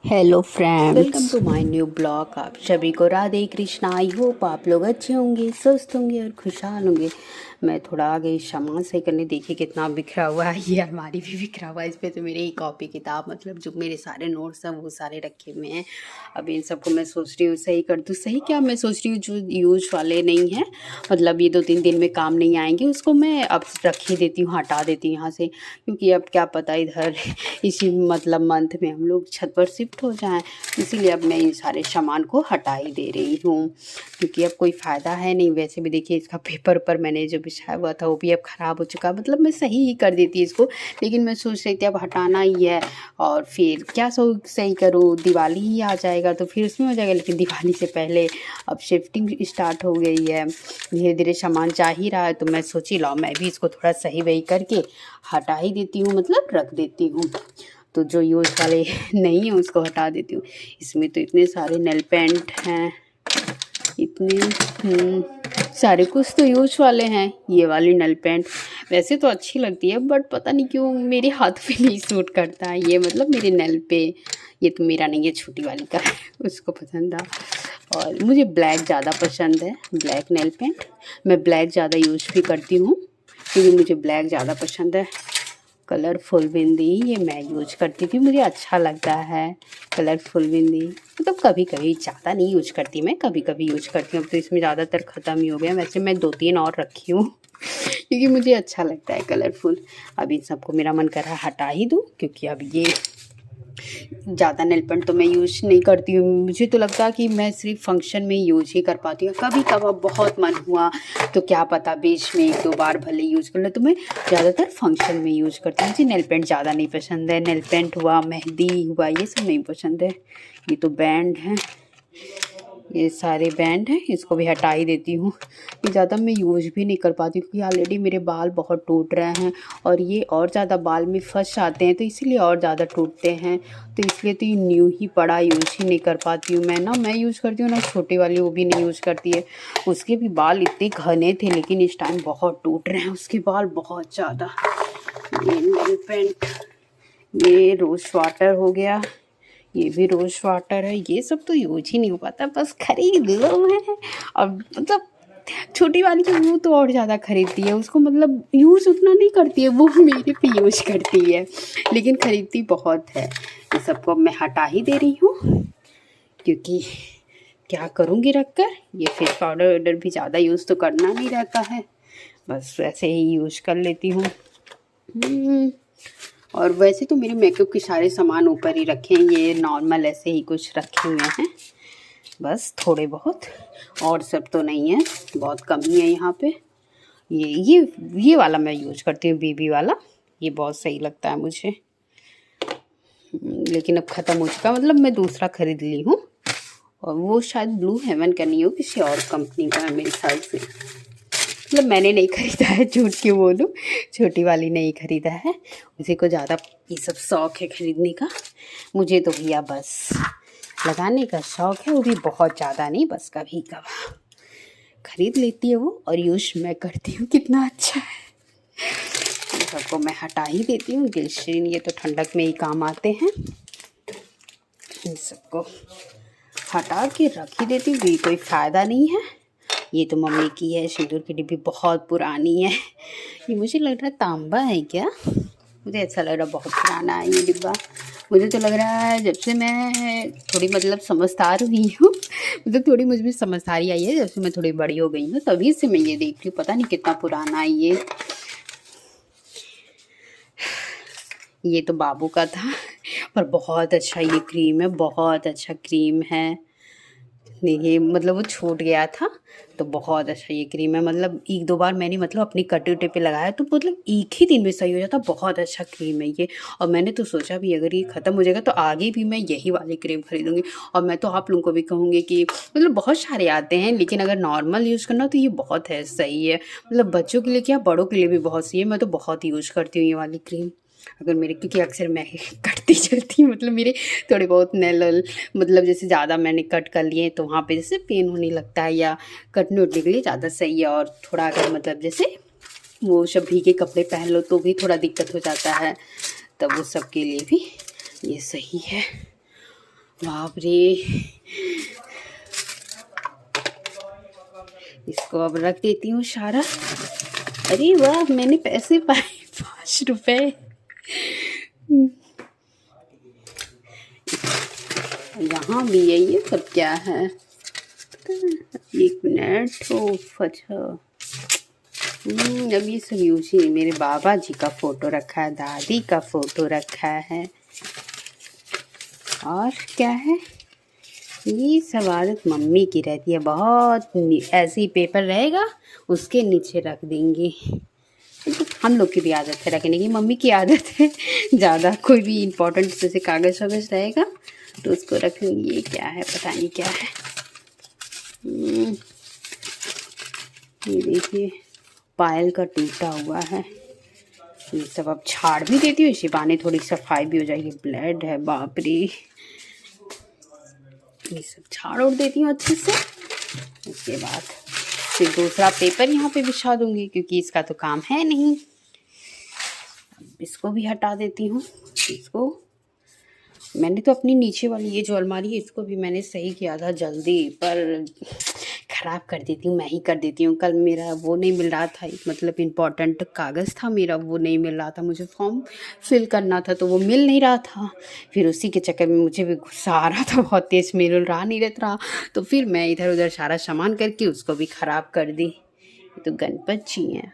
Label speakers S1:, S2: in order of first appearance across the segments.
S1: Hello friends,
S2: welcome to my new blog. आप सभी को राधे कृष्णा। आई होप आप लोग अच्छे होंगे, स्वस्थ होंगे और खुशहाल होंगे। मैं थोड़ा आ गई सामान सही करने। देखिए कितना बिखरा हुआ है, ये अलमारी भी बिखरा हुआ है। इस पे तो मेरे ही कॉपी किताब मतलब जो मेरे सारे नोट्स हैं वो सारे रखे हुए हैं। अब इन सबको मैं सोच रही हूँ सही कर दूँ। सही क्या, मैं सोच रही हूँ जो यूज वाले नहीं हैं, मतलब ये 2-3 दिन में काम नहीं आएंगे, उसको मैं अब रख ही देती हूँ, हटा देती हूँ यहाँ से। क्योंकि अब क्या पता इधर इसी मतलब मंथ में हम लोग छत पर शिफ्ट हो जाएं, इसीलिए अब मैं इन सारे सामान को हटा ही दे रही हूँ। क्योंकि अब कोई फ़ायदा है नहीं। वैसे भी देखिए इसका पेपर पर मैंने जो बिछाया हुआ था वो भी अब ख़राब हो चुका, मतलब मैं सही ही कर देती इसको, लेकिन मैं सोच रही थी अब हटाना ही है। और फिर क्या सही करूँ, दिवाली ही आ जाएगा तो फिर उसमें हो जाएगा, लेकिन दिवाली से पहले अब शिफ्टिंग स्टार्ट हो गई है, धीरे धीरे सामान जा ही रहा है। तो मैं सोची लाओ मैं भी इसको थोड़ा सही वही करके हटा ही देती हूँ, मतलब रख देती हूँ। तो जो यूज़ वाले नहीं है उसको हटा देती हूँ। इसमें तो इतने सारे नेल पेंट हैं, इतने सारे कुछ तो यूज वाले हैं। ये वाली नेल पेंट वैसे तो अच्छी लगती है, बट पता नहीं क्यों मेरे हाथ पे नहीं सूट करता है ये, मतलब मेरे नेल पे। ये तो मेरा नहीं है, छोटी वाली का है, उसको पसंद आ। और मुझे ब्लैक ज़्यादा पसंद है, ब्लैक नेल पेंट। मैं ब्लैक ज़्यादा यूज भी करती हूँ क्योंकि मुझे ब्लैक ज़्यादा पसंद है। कलरफुल बिंदी ये मैं यूज करती थी, मुझे अच्छा लगता है कलरफुल बिंदी। मतलब कभी कभी, ज़्यादा नहीं यूज करती मैं, कभी कभी यूज करती हूँ। अब तो इसमें ज़्यादातर ख़त्म ही हो गया। वैसे मैं 2-3 और रखी हूँ क्योंकि मुझे अच्छा लगता है कलरफुल। अब इन सबको मेरा मन कर रहा है हटा ही दूँ, क्योंकि अब ये ज़्यादा नेल पेंट तो मैं यूज नहीं करती हूँ। मुझे तो लगता है कि मैं सिर्फ फंक्शन में यूज ही कर पाती हूँ। कभी कभार बहुत मन हुआ तो क्या पता बीच में 1-2 बार भले यूज़ कर ले, तो मैं ज़्यादातर फंक्शन में यूज़ करती हूँ। मुझे नेल पेंट ज़्यादा नहीं पसंद है। नेल पेंट हुआ, मेहंदी हुआ, ये सब नहीं पसंद है। ये तो बैंड है, ये सारे बैंड हैं, इसको भी हटा ही देती हूँ। ये ज़्यादा मैं यूज़ भी नहीं कर पाती क्योंकि ऑलरेडी मेरे बाल बहुत टूट रहे हैं और ये और ज़्यादा बाल में फंस जाते हैं, तो इसीलिए और ज़्यादा टूटते हैं। तो इसलिए तो ये न्यू ही पड़ा, यूज़ ही नहीं कर पाती हूँ मैं ना। मैं यूज़ करती हूँ ना, छोटी वाली वो भी नहीं यूज़ करती है। उसके भी बाल इतने घने थे, लेकिन इस टाइम बहुत टूट रहे हैं उसके बाल बहुत ज़्यादा। ये नेल पेंट, ये रोज़ वाटर हो गया, ये भी रोज़ वाटर है। ये सब तो यूज ही नहीं हो पाता, बस खरीद लो है। और मतलब छोटी वाली की वो तो और ज़्यादा खरीदती है, उसको मतलब यूज़ उतना नहीं करती है, वो मेरे पे यूज करती है, लेकिन खरीदती बहुत है। ये सबको अब मैं हटा ही दे रही हूँ, क्योंकि क्या करूँगी रख कर। ये फेस पाउडर वाउडर भी ज़्यादा यूज़ तो करना नहीं रहता है, बस वैसे ही यूज कर लेती हूँ। और वैसे तो मेरे मेकअप के सारे सामान ऊपर ही रखे हैं, ये नॉर्मल ऐसे ही कुछ रखे हुए हैं बस, थोड़े बहुत। और सब तो नहीं है, बहुत कम ही है यहाँ पे। ये वाला मैं यूज करती हूँ, बीबी वाला। ये बहुत सही लगता है मुझे, लेकिन अब ख़त्म हो चुका, मतलब मैं दूसरा खरीद ली हूँ। और वो शायद ब्लू हेवन का नहीं हो, किसी और कंपनी का है मेरे ख्याल से। मतलब मैंने नहीं खरीदा है, झूठ क्यों बोलूँ, छोटी वाली नहीं खरीदा है। उसी को ज़्यादा ये सब शौक है खरीदने का। मुझे तो भैया बस लगाने का शौक है, वो भी बहुत ज़्यादा नहीं, बस कभी कभार खरीद लेती है वो, और यूज मैं करती हूँ। कितना अच्छा है। इन सबको मैं हटा ही देती हूँ। ग्लिसरीन ये तो ठंडक में ही काम आते हैं, इन सबको हटा के रख ही देती हूँ, कोई फ़ायदा नहीं है। ये तो मम्मी की है, सिंदूर की डिब्बी बहुत पुरानी है। ये मुझे लग रहा है तांबा है क्या, मुझे ऐसा लग रहा है बहुत पुराना है ये डिब्बा। मुझे तो लग रहा है जब से मैं थोड़ी मतलब समझदार हुई हूँ, मतलब थोड़ी मुझ में समझदारी आई है, जब से मैं थोड़ी बड़ी हो गई हूँ तभी से मैं ये देख रही हूँ। पता नहीं कितना पुराना है ये। ये तो बाबू का था, पर बहुत अच्छा ये क्रीम है, बहुत अच्छा क्रीम है। ये मतलब वो छूट गया था, तो बहुत अच्छा ये क्रीम है। मतलब 1-2 बार मैंने मतलब अपनी कटे उटे पे लगाया तो मतलब एक ही दिन में सही हो जाता। बहुत अच्छा क्रीम है ये। और मैंने तो सोचा भी अगर ये ख़त्म हो जाएगा तो आगे भी मैं यही वाली क्रीम खरीदूँगी। और मैं तो आप लोगों को भी कहूँगी कि मतलब बहुत सारे आते हैं, लेकिन अगर नॉर्मल यूज़ करना तो ये बहुत है, सही है। मतलब बच्चों के लिए क्या, बड़ों के लिए भी बहुत सही है। मैं तो बहुत यूज़ करती हूँ ये वाली क्रीम। अगर मेरे, क्योंकि अक्सर मैं कटती चलती हूँ, मतलब मेरे थोड़े बहुत नेल मतलब जैसे ज़्यादा मैंने कट कर लिए तो वहाँ पे जैसे पेन होने लगता है, या कटने उटने के लिए ज़्यादा सही है। और थोड़ा अगर मतलब जैसे वो सब भीगे कपड़े पहन लो तो भी थोड़ा दिक्कत हो जाता है, तब वो सब के लिए भी ये सही है। बाप रे, इसको अब रख देती हूँ सारा। अरे वाह, मैंने पैसे पाए 5 रुपए। यहाँ भी है, ये सब क्या है? 1 मिनट। ओ अच्छा, अब ये सब यूज ही। मेरे बाबा जी का फोटो रखा है, दादी का फोटो रखा है, और क्या है? ये सब आदत मम्मी की रहती है, बहुत ऐसे ही पेपर रहेगा उसके नीचे रख देंगे। हम लोग की भी आदत है रखने की, मम्मी की आदत है ज़्यादा। कोई भी इम्पोर्टेंट जैसे कागज़ वागज़ रहेगा तो उसको रखेंगे। ये क्या है, पता नहीं क्या है। ये देखिए, पायल का टूटा हुआ है। ये सब अब छाड़ भी देती हूँ, इसी बहाने थोड़ी सफाई भी हो जाएगी। ब्लड है, बाप रे। ये सब छाड़ उड़ देती हूँ अच्छे से। उसके बाद फिर दूसरा पेपर यहाँ पे बिछा दूँगी, क्योंकि इसका तो काम है नहीं। इसको भी हटा देती हूँ। इसको मैंने तो अपनी नीचे वाली ये जो अलमारी है इसको भी मैंने सही किया था जल्दी, पर ख़राब कर देती हूँ, मैं ही कर देती हूँ। कल मेरा वो नहीं मिल रहा था, मतलब इम्पॉर्टेंट कागज़ था मेरा, वो नहीं मिल रहा था। मुझे फॉर्म फिल करना था तो वो मिल नहीं रहा था। फिर उसी के चक्कर में मुझे भी गुस्सा आ रहा था बहुत तेज़, मिल रहा नहीं रहता रहा। तो फिर मैं इधर उधर सारा सामान करके उसको भी ख़राब कर दी। ये तो गणपत जी हैं,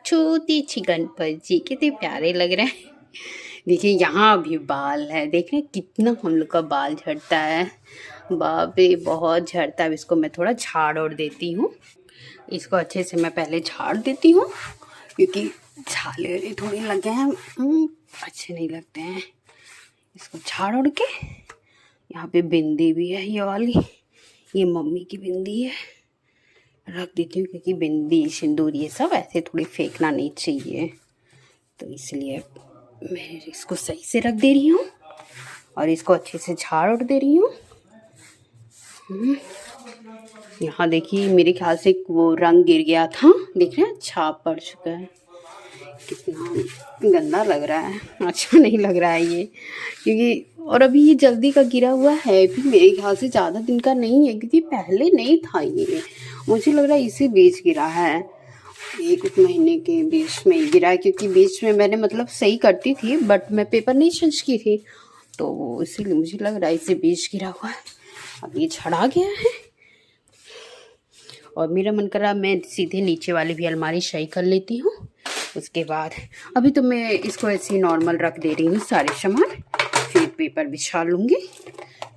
S2: छोटी सी गणपत जी, कितने प्यारे लग रहे हैं। देखिए यहाँ भी बाल है, देख रहे हैं कितना हम लोग का बाल झड़ता है। बाप रे, बहुत झड़ता है। इसको मैं थोड़ा झाड़ और देती हूँ। इसको अच्छे से मैं पहले झाड़ देती हूँ, क्योंकि छाले थोड़े लगे हैं, अच्छे नहीं लगते हैं। इसको झाड़ उड़ के, यहाँ पे बिंदी भी है ये वाली, ये मम्मी की बिंदी है, रख देती हूँ। क्योंकि बिंदी सिंदूर ये सब ऐसे थोड़ी फेंकना नहीं चाहिए, तो इसलिए मैं इसको सही से रख दे रही हूँ और इसको अच्छे से झाड़ उड़ दे रही हूँ। यहाँ देखिए, मेरे ख्याल से वो रंग गिर गया था, देख रहे हैं छाप पड़ चुका है। कितना गंदा लग रहा है, अच्छा नहीं लग रहा है ये, क्योंकि और अभी ये जल्दी का गिरा हुआ है भी, मेरे ख्याल से ज़्यादा दिन का नहीं है, क्योंकि पहले नहीं था ये। मुझे लग रहा है इसी बीच गिरा है, एक महीने के बीच में गिरा है, क्योंकि बीच में मैंने मतलब सही करती थी बट मैं पेपर नहीं चेंज की थी, तो इसीलिए मुझे लग रहा है इसी बीच गिरा हुआ है। अब ये झड़ा गया है और मेरा मन कर रहा मैं सीधे नीचे वाली भी अलमारी सही कर लेती हूँ। उसके बाद अभी तो मैं इसको ऐसे ही नॉर्मल रख दे रही हूँ सारे सामान, फिर पेपर बिछा लूँगी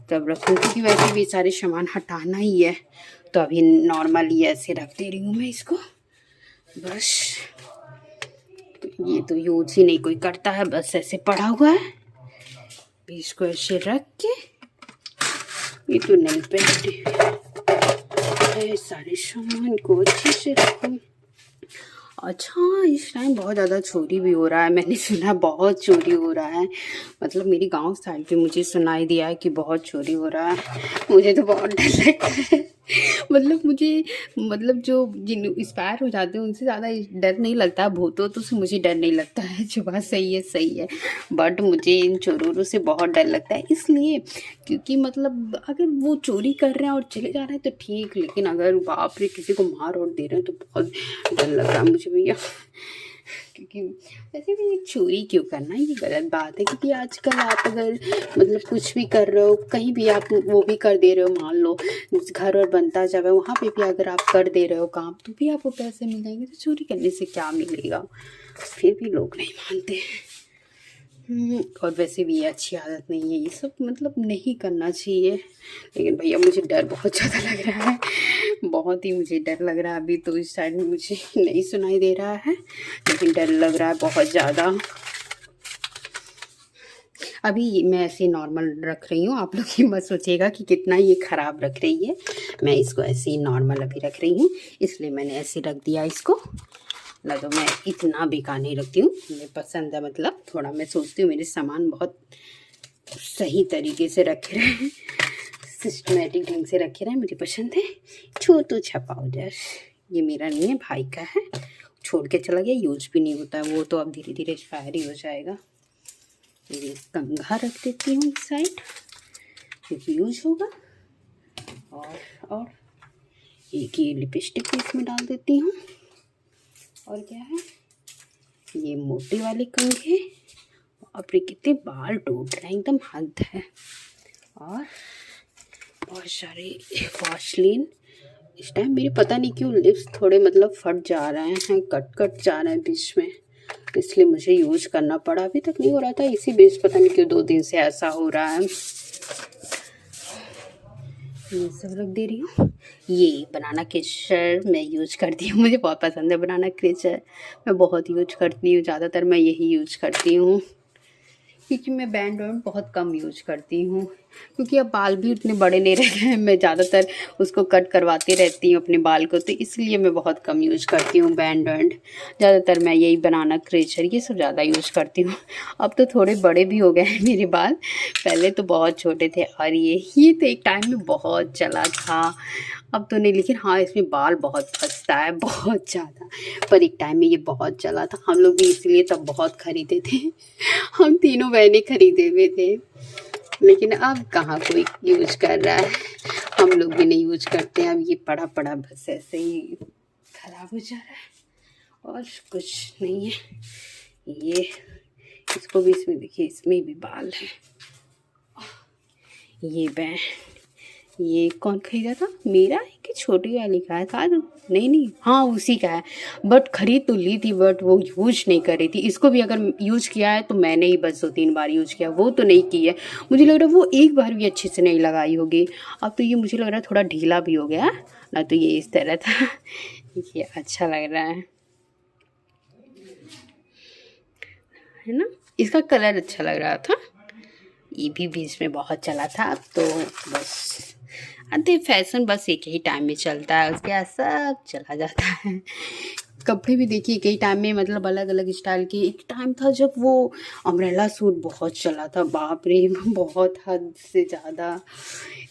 S2: तब रखूँगी, क्योंकि वैसे भी सारे सामान हटाना ही है। तो अभी नॉर्मली ऐसे रख दे रही हूँ मैं इसको, बस। ये तो यूज ही नहीं कोई करता है, बस ऐसे पड़ा हुआ है। इसको ऐसे रख के, ये तो नेल पेंट है, सारे सामान को अच्छे से रखूँ। अच्छा, इस टाइम बहुत ज़्यादा चोरी भी हो रहा है, मैंने सुना बहुत चोरी हो रहा है। मतलब मेरी गांव साइड पे मुझे सुनाई दिया है कि बहुत चोरी हो रहा है। मुझे तो बहुत डर लगता है। मतलब जो जिन एक्सपायर हो जाते हैं उनसे ज़्यादा डर नहीं लगता, भूतों तो से मुझे डर नहीं लगता है। जो बात सही है सही है, बट मुझे इन चोरों से बहुत डर लगता है। इसलिए क्योंकि मतलब अगर वो चोरी कर रहे हैं और चले जा रहे हैं तो ठीक, लेकिन अगर बाप रे किसी को मार और दे रहे हैं तो बहुत डर लग रहा है मुझे भैया। क्योंकि वैसे भी ये चोरी क्यों करना, ये गलत बात है। क्योंकि आजकल आप अगर मतलब कुछ भी कर रहे हो, कहीं भी आप वो भी कर दे रहे हो, मान लो घर और बनता जाए वहाँ पे भी अगर आप कर दे रहे हो काम, तो भी आपको पैसे मिल जाएंगे। तो चोरी करने से क्या मिलेगा, फिर भी लोग नहीं मानते हैं। और वैसे भी ये अच्छी आदत नहीं है, ये सब मतलब नहीं करना चाहिए। लेकिन भैया मुझे डर बहुत ज़्यादा लग रहा है, बहुत ही मुझे डर लग रहा है। अभी तो इस साइड में मुझे नहीं सुनाई दे रहा है, लेकिन डर लग रहा है बहुत ज़्यादा। अभी मैं ऐसे नॉर्मल रख रही हूँ, आप लोग ये मत सोचिएगा कि कितना ये ख़राब रख रही है। मैं इसको ऐसे ही नॉर्मल अभी रख रही हूँ, इसलिए मैंने ऐसे रख दिया इसको। ना तो मैं इतना बेकार नहीं रखती हूँ, मुझे पसंद है। मतलब थोड़ा मैं सोचती हूँ मेरे सामान बहुत सही तरीके से रखे रहे, सिस्टमेटिक ढंग से रखे रहे, मुझे पसंद है। छोटू छा पाउडर, ये मेरा नहीं है, भाई का है, छोड़ के चला गया, यूज भी नहीं होता है वो, तो अब धीरे धीरे एक्सपायर ही हो जाएगा। ये कंघा रख देती हूँ इस साइड, क्योंकि यूज होगा। और एक ये लिपस्टिक भी इसमें डाल देती हूँ। और क्या है, ये मोटे वाले कंघे। अपने कितने बाल टूट रहे हैं, एकदम हद है। और बहुत सारे वॉशलिन। इस टाइम मेरे पता नहीं क्यों लिप्स थोड़े मतलब फट जा रहे हैं, कट जा रहे हैं बीच में, इसलिए मुझे यूज करना पड़ा। अभी तक नहीं हो रहा था, इसी बीच पता नहीं क्यों 2 दिन से ऐसा हो रहा है। ये सब रख दे रही हूँ। ये बनाना केचर मैं यूज करती हूँ, मुझे बहुत पसंद है बनाना केचर। मैं बहुत यूज करती हूँ, ज़्यादातर मैं यही यूज करती हूँ। क्योंकि मैं बैंड वैंड बहुत कम यूज करती हूँ, क्योंकि अब बाल भी उतने बड़े नहीं रह गए हैं। मैं ज़्यादातर उसको कट करवाती रहती हूँ अपने बाल को, तो इसलिए मैं बहुत कम यूज करती हूँ बैंड वैंड। ज़्यादातर मैं यही बनाना क्रेचर ये सब ज़्यादा यूज करती हूँ। अब तो थोड़े बड़े भी हो गए हैं मेरे बाल, पहले तो बहुत छोटे थे। और ये तो एक टाइम में बहुत चला था, अब तो नहीं, लेकिन हाँ इसमें बाल बहुत फंसता है, बहुत ज़्यादा। पर एक टाइम में ये बहुत चला था, हम लोग भी इसलिए तब बहुत खरीदे थे। हम तीनों बहनें खरीदे हुए थे, लेकिन अब कहाँ कोई यूज कर रहा है, हम लोग भी नहीं यूज करते हैं। अब ये पड़ा पड़ा बस ऐसे ही खराब हो जा रहा है, और कुछ नहीं है। ये इसको भी, इसमें देखिए इसमें भी बाल है। ये बैंड, ये कौन खरीदा था, मेरा है कि छोटी वाली का है था? नहीं, हाँ उसी का है। बट खरीद तो ली थी, बट वो यूज नहीं कर रही थी। इसको भी अगर यूज किया है तो मैंने ही बस 2-3 बार यूज किया, वो तो नहीं की है। मुझे लग रहा है वो एक बार भी अच्छे से नहीं लगाई होगी। अब तो ये मुझे लग रहा है थोड़ा ढीला भी हो गया, ना तो ये इस तरह था। ये अच्छा लग रहा है ना, इसका कलर अच्छा लग रहा था। ये भी बीच में बहुत चला था, अब तो बस अंते फैशन बस एक ही टाइम में चलता है, उसके बाद सब चला जाता है। कपड़े भी देखिए एक ही टाइम में, मतलब अलग अलग स्टाइल के। एक टाइम था जब वो अम्ब्रेला सूट बहुत चला था, बाप रे बहुत हद से ज़्यादा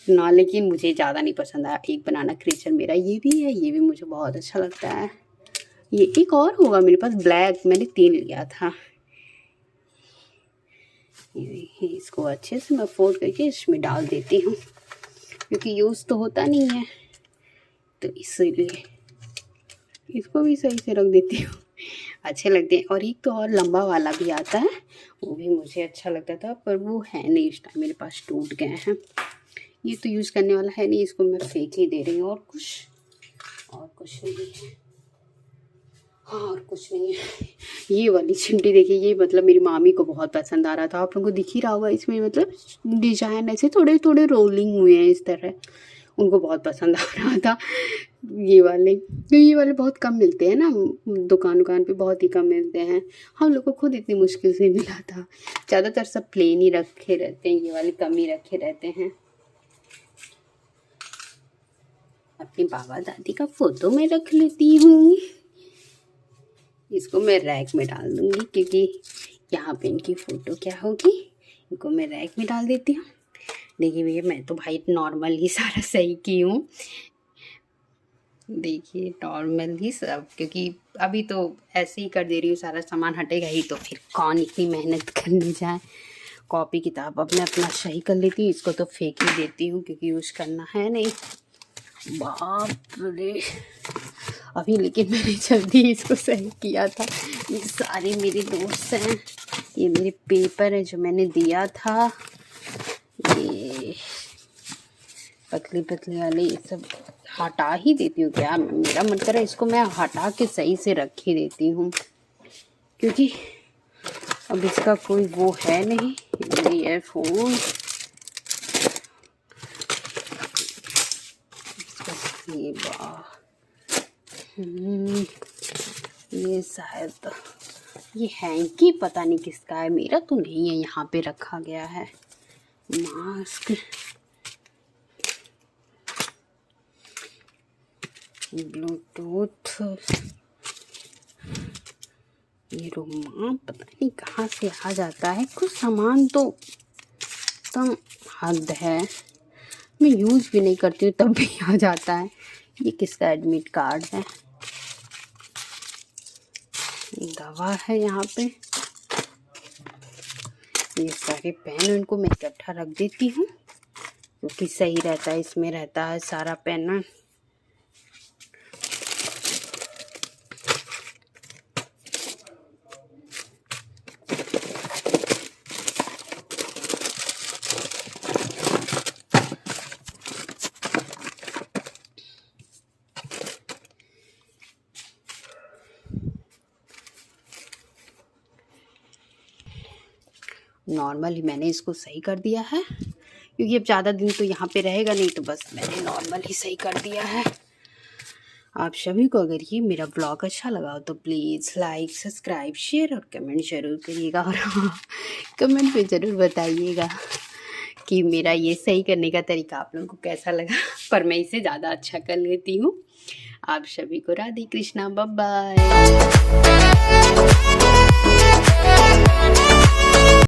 S2: ना, लेकिन मुझे ज़्यादा नहीं पसंद आया। एक बनाना क्रेचर मेरा ये भी है, ये भी मुझे बहुत अच्छा लगता है। ये एक और होगा मेरे पास ब्लैक, मैंने 3 लिया था। ये देखिए, इसको अच्छे से मैं फोल्ड करके इसमें डाल देती हूँ, क्योंकि यूज़ तो होता नहीं है, तो इसीलिए इसको भी सही से रख देती हूँ। अच्छे लगते हैं। और एक तो और लंबा वाला भी आता है, वो भी मुझे अच्छा लगता था, पर वो है नहीं इस टाइम मेरे पास, टूट गए हैं। ये तो यूज़ करने वाला है नहीं, इसको मैं फेंक ही दे रही हूँ। और कुछ नहीं है। हाँ और कुछ नहीं है। ये वाली चिमटी देखिए, ये मतलब मेरी मामी को बहुत पसंद आ रहा था, आप लोगों को दिख ही रहा होगा। इसमें मतलब डिजाइन ऐसे थोड़े थोड़े रोलिंग हुए हैं इस तरह, उनको बहुत पसंद आ रहा था ये वाले। तो ये वाले बहुत कम मिलते हैं ना, दुकान पे बहुत ही कम मिलते हैं। हम लोग को खुद इतनी मुश्किल से मिला था। ज़्यादातर सब प्लेन ही रखे रहते हैं, ये वाले कम ही रखे रहते हैं। अपने बाबा दादी का फोटो मैं रख लेती हूँ, इसको मैं रैक में डाल दूँगी, क्योंकि यहाँ पे इनकी फ़ोटो क्या होगी, इनको मैं रैक में डाल देती हूँ। देखिए भैया, मैं तो भाई नॉर्मल ही सारा सही की हूँ, देखिए नॉर्मल ही सब, क्योंकि अभी तो ऐसे ही कर दे रही हूँ, सारा सामान हटेगा ही तो फिर कौन इतनी मेहनत करने जाए। कॉपी किताब अब मैं अपना सही कर लेती हूँ, इसको तो फेंक ही देती हूँ क्योंकि यूज़ करना है नहीं। बाप रे, अभी लेकिन मैंने जल्दी इसको सही किया था। ये सारे मेरे दोस्त हैं, ये मेरे पेपर है जो मैंने दिया था, ये पतली पतली वाले, ये सब हटा ही देती हूँ। क्या मेरा मन कर रहा है इसको मैं हटा के सही से रख ही देती हूँ, क्योंकि अब इसका कोई वो है नहीं। ईयरफोन, ये ये शायद ये हैंकी पता नहीं किसका है, मेरा तो नहीं है, यहाँ पे रखा गया है। मास्क, ब्लूटूथ, ये रुमाल पता नहीं कहाँ से आ जाता है, कुछ सामान तो एकदम हद है, मैं यूज़ भी नहीं करती हूँ तब भी आ जाता है। ये किसका एडमिट कार्ड है, दवा है यहाँ पे। ये सारे पेन इनको मैं इकट्ठा रख देती हूँ, क्योंकि सही रहता है, इसमें रहता है सारा पेन ना। नॉर्मली मैंने इसको सही कर दिया है, क्योंकि अब ज़्यादा दिन तो यहाँ पे रहेगा नहीं, तो बस मैंने नॉर्मल ही सही कर दिया है। आप सभी को अगर ये मेरा ब्लॉग अच्छा लगा हो तो प्लीज़ लाइक, सब्सक्राइब, शेयर और कमेंट ज़रूर करिएगा। और कमेंट पे ज़रूर बताइएगा कि मेरा ये सही करने का तरीका आप लोगों को कैसा लगा। पर मैं इसे ज़्यादा अच्छा कर लेती हूँ। आप सभी को राधे कृष्णा, बाय बाय।